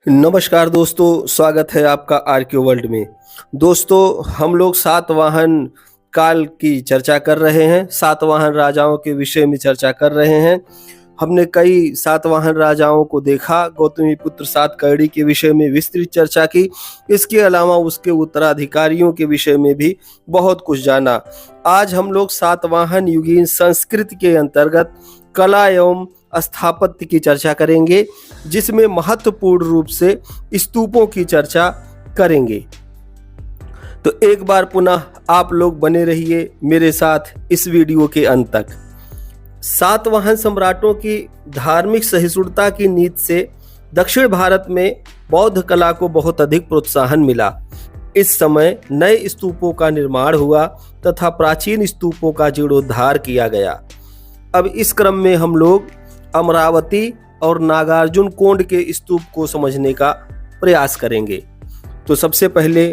नमस्कार दोस्तों, स्वागत है आपका आरके वर्ल्ड में। दोस्तों, हम लोग सातवाहन काल की चर्चा कर रहे हैं, सातवाहन राजाओं के विषय में चर्चा कर रहे हैं। हमने कई सातवाहन राजाओं को देखा, गौतमीपुत्र सातकर्णी के विषय में विस्तृत चर्चा की। इसके अलावा उसके उत्तराधिकारियों के विषय में भी बहुत कुछ जाना। आज हम लोग सातवाहन युगीन संस्कृति के अंतर्गत कला एवं स्थापत्य की चर्चा करेंगे, जिसमें महत्वपूर्ण रूप से स्तूपों की चर्चा करेंगे। तो एक बार पुनः आप लोग बने रहिए मेरे साथ इस वीडियो के अंत तक। सातवाहन सम्राटों की धार्मिक सहिष्णुता की नीति से दक्षिण भारत में बौद्ध कला को बहुत अधिक प्रोत्साहन मिला। इस समय नए स्तूपों का निर्माण हुआ तथा प्राचीन स्तूपों का जीर्णोद्धार किया गया। अब इस क्रम में हम लोग अमरावती और नागार्जुन कोंड के स्तूप को समझने का प्रयास करेंगे। तो सबसे पहले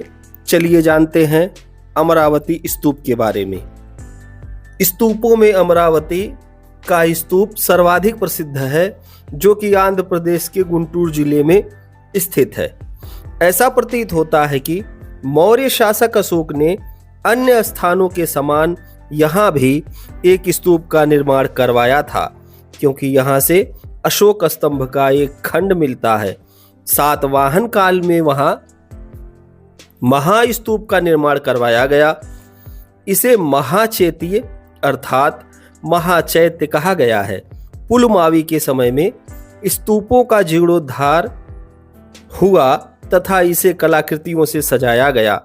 चलिए जानते हैं अमरावती स्तूप के बारे में। स्तूपों में अमरावती का स्तूप सर्वाधिक प्रसिद्ध है, जो कि आंध्र प्रदेश के गुंटूर जिले में स्थित है। ऐसा प्रतीत होता है कि मौर्य शासक अशोक ने अन्य स्थानों के समान यहाँ भी एक स्तूप का निर्माण करवाया था, क्योंकि यहाँ से अशोक स्तंभ का एक खंड मिलता है। सातवाहन काल में वहाँ महास्तूप का निर्माण करवाया गया। इसे महाचैत्य अर्थात महाचैत्य कहा गया है। पुलमावी के समय में स्तूपों का जीर्णोद्धार हुआ तथा इसे कलाकृतियों से सजाया गया।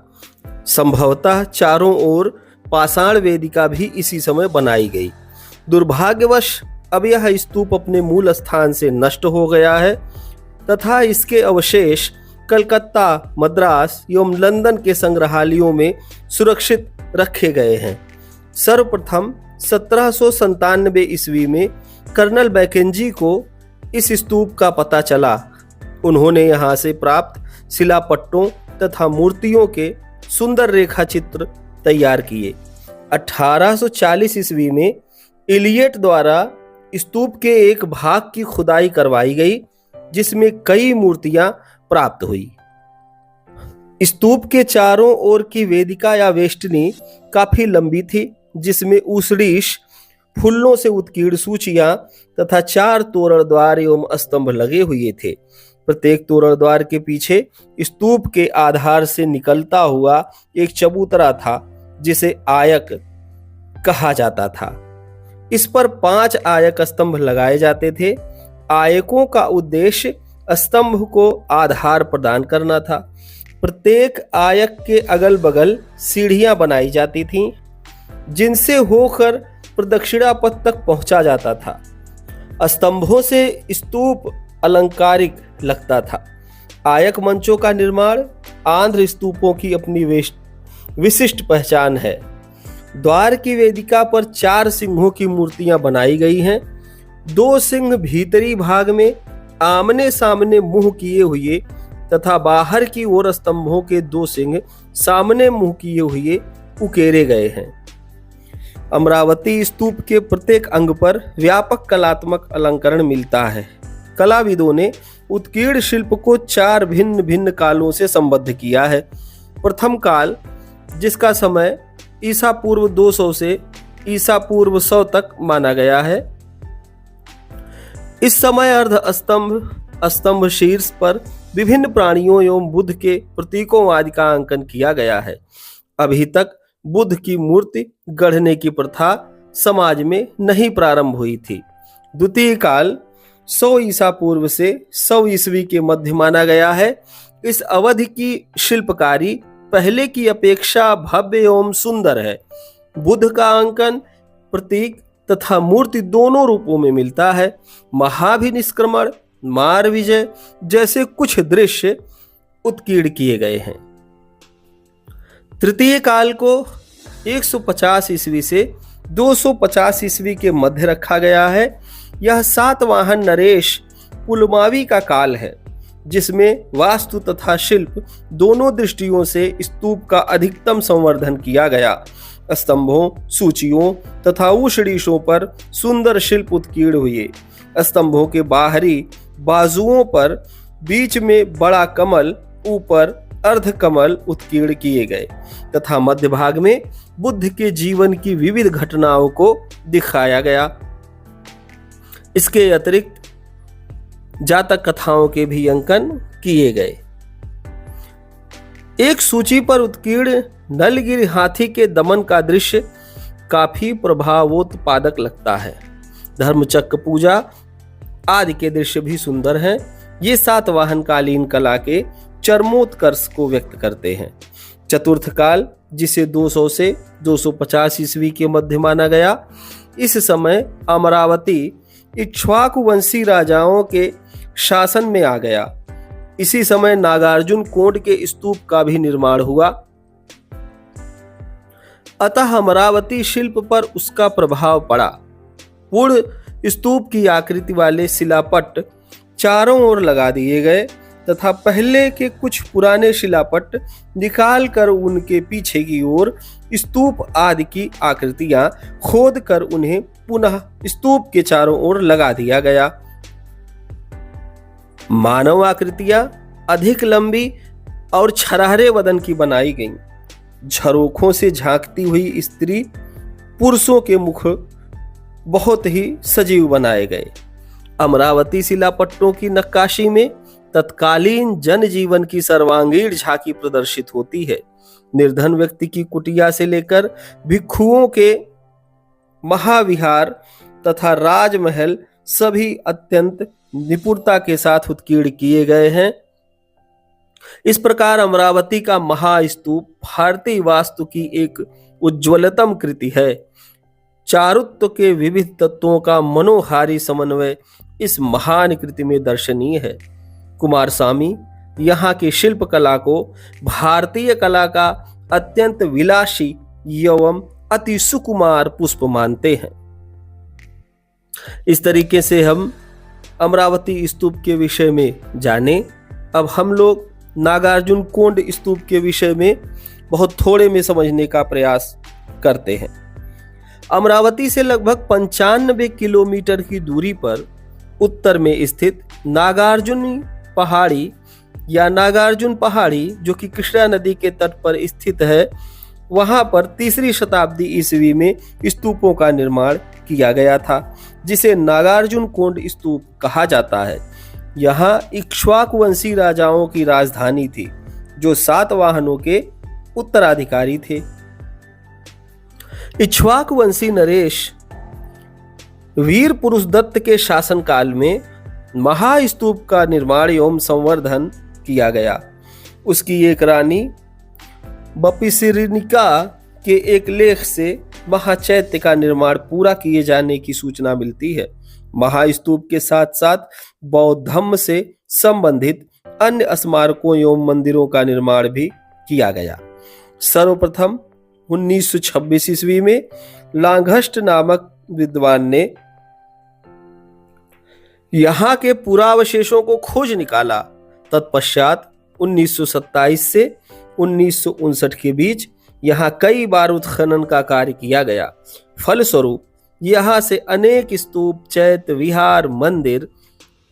संभवतः चारों ओर पाषाण वेदिका भी इसी समय बनाई गई। दुर्भाग्यवश अब यह स्तूप अपने मूल स्थान से नष्ट हो गया है तथा इसके अवशेष कलकत्ता, मद्रास एवं लंदन के संग्रहालयों में सुरक्षित रखे गए हैं। सर्वप्रथम 1797 ईस्वी में कर्नल मैकेंजी को इस स्तूप का पता चला। उन्होंने यहाँ से प्राप्त शिलापट्टों तथा मूर्तियों के सुंदर रेखा चित्र तैयार किए। 1840 ईस्वी में इलियट द्वारा स्तूप के एक भाग की खुदाई करवाई गई, जिसमें कई मूर्तियां प्राप्त हुई। स्तूप के चारों ओर की वेदिका या वेष्टनी काफी लंबी थी, जिसमें ऊसड़ीश, फूलों से उत्कीर्ण सूचियां तथा 4 तोरण द्वार एवं स्तंभ लगे हुए थे। प्रत्येक तोरण द्वार के पीछे स्तूप के आधार से निकलता हुआ एक चबूतरा था, जिसे आयक कहा जाता था। इस पर 5 आयक स्तंभ लगाए जाते थे। आयकों का उद्देश्य स्तंभ को आधार प्रदान करना था। प्रत्येक आयक के अगल बगल सीढ़ियां बनाई जाती थीं, जिनसे होकर प्रदक्षिणा पथ तक पहुंचा जाता था। स्तंभों से स्तूप अलंकारिक लगता था। आयक मंचों का निर्माण आंध्र स्तूपों की अपनी विशिष्ट पहचान है। द्वार की वेदिका पर 4 सिंहों की मूर्तियां बनाई गई हैं। 2 सिंह भीतरी भाग में आमने सामने मुंह किए हुए तथा बाहर की ओर स्तंभों के 2 सिंह सामने मुंह किए हुए उकेरे गए हैं। अमरावती स्तूप के प्रत्येक अंग पर व्यापक कलात्मक अलंकरण मिलता है। कलाविदों ने उत्कीर्ण शिल्प को 4 भिन्न भिन्न कालों से संबद्ध किया है। प्रथम काल, जिसका समय ईसा पूर्व 200 से ईसा पूर्व 100 तक माना गया है। इस समय अर्ध स्तंभ शीर्ष पर विभिन्न प्राणियों एवं बुद्ध के प्रतीकों आदि का अंकन किया गया है। अभी तक बुद्ध की मूर्ति गढ़ने की प्रथा समाज में नहीं प्रारंभ हुई थी। द्वितीय काल 100 ईसा पूर्व से 100 ईस्वी के मध्य माना गया है। इस अवधि की शिल्पकारी पहले की अपेक्षा भव्य एवं सुंदर है। बुद्ध का अंकन प्रतीक तथा मूर्ति दोनों रूपों में मिलता है। महाभिनिष्क्रमण, मार विजय जैसे कुछ दृश्य उत्कीर्ण किए गए हैं। तृतीय काल को 150 ईस्वी से 250 ईस्वी के मध्य रखा गया है। यह सातवाहन नरेश पुलमावी का काल है, जिसमें वास्तु तथा शिल्प दोनों दृष्टियों से स्तूप का अधिकतम संवर्धन किया गया। स्तंभों, सूचियों तथा ऊषणीशों पर सुंदर शिल्प उत्कीर्ण हुए। स्तंभों के बाहरी बाजुओं पर बीच में बड़ा कमल, ऊपर अर्ध कमल उत्कीर्ण किए गए तथा मध्य भाग में बुद्ध के जीवन की विविध घटनाओं को दिखाया गया। इसके अतिरिक्त जातक कथाओं के भी अंकन किए गए। एक सूची पर उत्कीर्ण नलगिरी हाथी के दमन का दृश्य काफी प्रभावोत्पादक लगता है। धर्मचक्र पूजा आदि के दृश्य भी सुंदर हैं। ये सातवाहनकालीन कला के चरमोत्कर्ष को व्यक्त करते हैं। चतुर्थ काल, जिसे 200 से 250 ईस्वी के मध्य माना गया, इस समय अमरावती इक्ष्वाकु वंशी राजाओं के शासन में आ गया। इसी समय नागार्जुन कोंड के स्तूप का भी निर्माण हुआ, अतः अमरावती शिल्प पर उसका प्रभाव पड़ा। पूर्ण स्तूप की आकृति वाले शिलापट चारों ओर लगा दिए गए तथा पहले के कुछ पुराने शिलापट निकालकर उनके पीछे की ओर स्तूप आदि की आकृतियां खोद कर उन्हें पुनः स्तूप के चारों ओर लगा दिया गया। मानव आकृतियां अधिक लंबी और छरहरे वदन की बनाई गईं। झरोखों से झांकती हुई स्त्री पुरुषों के मुख बहुत ही सजीव बनाए गए। अमरावती शिलापट्टों की नक्काशी में तत्कालीन जनजीवन की सर्वांगीण झांकी प्रदर्शित होती है। निर्धन व्यक्ति की कुटिया से लेकर भिक्षुओं के महाविहार तथा राजमहल सभी अत्यंत निपुणता के साथ उत्कीर्ण किए गए हैं। इस प्रकार अमरावती का महास्तूप भारतीय वास्तु की एक उज्ज्वलतम कृति है। चारुत्व के विविध तत्वों का मनोहारी समन्वय इस महान कृति में दर्शनीय है। कुमारस्वामी यहाँ की शिल्प कला को भारतीय कला का अत्यंत विलासी एवं अति सुकुमार पुष्प मानते हैं। इस तरीके से हम अमरावती स्तूप के विषय में जाने। अब हम लोग नागार्जुन कोंड स्तूप के विषय में बहुत थोड़े में समझने का प्रयास करते हैं। अमरावती से लगभग 95 किलोमीटर की दूरी पर उत्तर में स्थित नागार्जुन पहाड़ी या नागार्जुन पहाड़ी, जो कि कृष्णा नदी के तट पर स्थित है, वहां पर 3री शताब्दी ईस्वी में स्तूपों का निर्माण किया गया था, जिसे नागार्जुन कोंड स्तूप कहा जाता है। यहाँ इक्ष्वाकु वंशी राजाओं की राजधानी थी, जो सातवाहनों के उत्तराधिकारी थे। इक्ष्वाकु वंशी नरेश वीर पुरुष दत्त के शासनकाल में महास्तूप का निर्माण एवं संवर्धन किया गया। उसकी एक रानी बपिसिरिनिका के एक लेख से महाचैत्य का निर्माण पूरा किए जाने की सूचना मिलती है। महास्तूप के साथ साथ बौद्ध धर्म से संबंधित अन्य स्मारकों एवं मंदिरों का निर्माण भी किया गया। सर्वप्रथम 1926 ईस्वी में लांघष्ट नामक विद्वान ने यहाँ के पुरावशेषों को खोज निकाला। तत्पश्चात 1927 से 1959 के बीच यहाँ कई बार उत्खनन का कार्य किया गया। फलस्वरूप यहाँ से अनेक स्तूप, चैत्य, विहार, मंदिर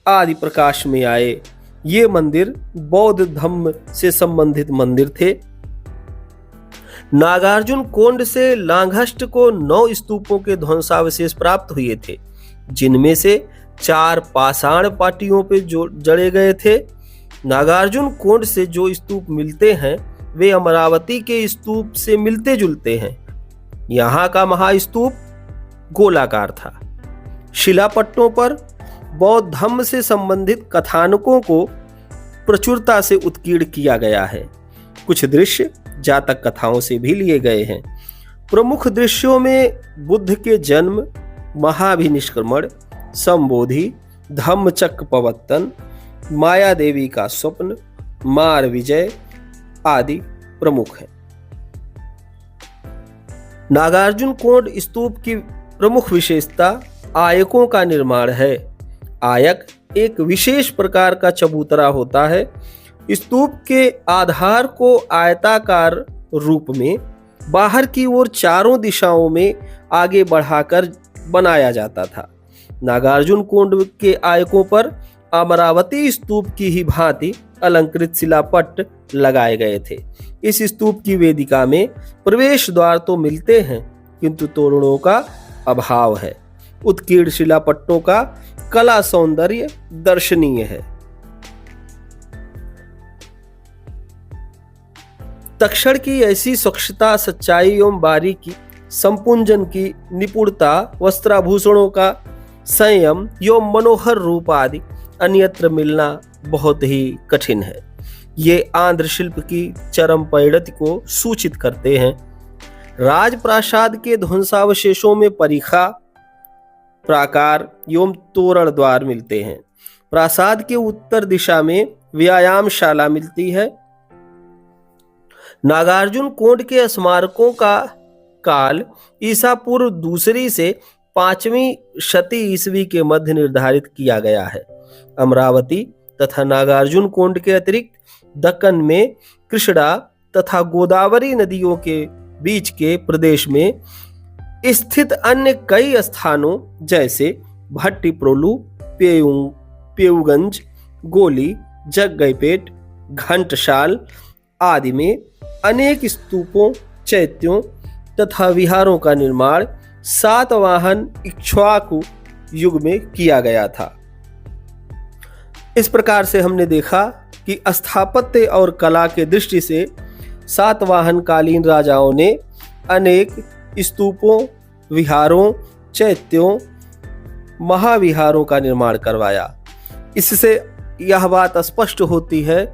आदि प्रकाश में आए। ये मंदिर बौद्ध धर्म से संबंधित मंदिर थे। नागार्जुन कोंड से लांघष्ट को 9 स्तूपों के ध्वंसावशेष प्राप्त हुए थे, जिनमें से 4 पाषाण पाटियों पे जड़े गए थे। नागार्जुन कोंड से जो स्तूप मिलते हैं वे अमरावती के स्तूप से मिलते जुलते हैं। यहाँ का महास्तूप गोलाकार था। शिलापट्टों पर बौद्ध धर्म से संबंधित कथानकों को प्रचुरता से उत्कीर्ण किया गया है। कुछ दृश्य जातक कथाओं से भी लिए गए हैं। प्रमुख दृश्यों में बुद्ध के जन्म, महाभिनिष्क्रमण, संबोधि, धम्मचक्र प्रवर्तन, माया देवी का स्वप्न, मार विजय आदि प्रमुख हैं। नागार्जुन कोंड स्तूप की प्रमुख विशेषता आयकों का निर्माण है। आयक एक विशेष प्रकार का चबूतरा होता है। स्तूप के आधार को आयताकार रूप में बाहर की ओर चारों दिशाओं में आगे बढ़ाकर बनाया जाता था। नागार्जुन कोंड के आयकों पर अमरावती स्तूप की ही भांति अलंकृत शिलापट्ट लगाए गए थे। इस स्तूप की वेदिका में प्रवेश द्वार तो मिलते हैं, किंतु तोरणों का अभाव है। उत्कीर्ण शिलापट्टों का कला सौंदर्य दर्शनीय है। तक्षण की ऐसी स्वच्छता, सच्चाई एवं बारीकी, संपुंजन की निपुणता, वस्त्राभूषणों का संयम एवं मनोहर रूप आदि अन्यत्र मिलना बहुत ही कठिन है। ये आंध्र शिल्प की चरम परिणति को सूचित करते हैं। राजप्रासाद के ध्वंसावशेषों में परिखा, प्राकार एवं तोरण द्वार मिलते हैं। प्रासाद के उत्तर दिशा में व्यायामशाला मिलती है। नागार्जुन कोंड के स्मारकों का काल ईसा पूर्व दूसरी से 5वीं शती ईस्वी के मध्य निर्धारित किया गया है। अमरावती तथा नागार्जुन कोंड के अतिरिक्त दक्कन में कृष्णा तथा गोदावरी नदियों के बीच के प्रदेश में स्थित अन्य कई स्थानों जैसे भट्टीप्रोलु, पेऊगंज, गोली, जग्गईपेट, घंटसाल आदि में अनेक स्तूपों, चैत्यों तथा विहारों का निर्माण सातवाहन इक्ष्वाकु युग में किया गया था। इस प्रकार से हमने देखा कि स्थापत्य और कला के दृष्टि से सातवाहन कालीन राजाओं ने अनेक स्तूपों, विहारों, चैत्यों, महाविहारों का निर्माण करवाया। इससे यह बात स्पष्ट होती है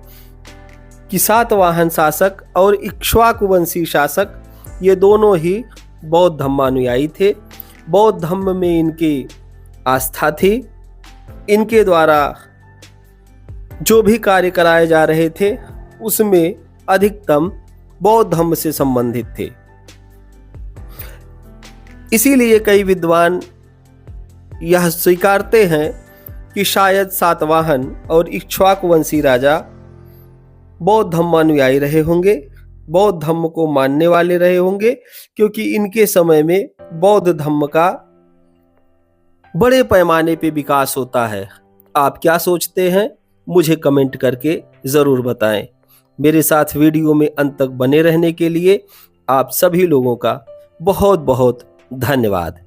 कि सातवाहन शासक और इक्ष्वाकु वंशी शासक ये दोनों ही बौद्ध धर्मानुयायी थे। बौद्ध धर्म में इनकी आस्था थी। इनके द्वारा जो भी कार्य कराए जा रहे थे उसमें अधिकतम बौद्ध धर्म से संबंधित थे। इसीलिए कई विद्वान यह स्वीकारते हैं कि शायद सातवाहन और इक्ष्वाकु वंशी राजा बौद्ध धर्मानुयायी रहे होंगे, बौद्ध धर्म को मानने वाले रहे होंगे, क्योंकि इनके समय में बौद्ध धर्म का बड़े पैमाने पे विकास होता है। आप क्या सोचते हैं मुझे कमेंट करके जरूर बताएं। मेरे साथ वीडियो में अंत तक बने रहने के लिए आप सभी लोगों का बहुत बहुत धन्यवाद।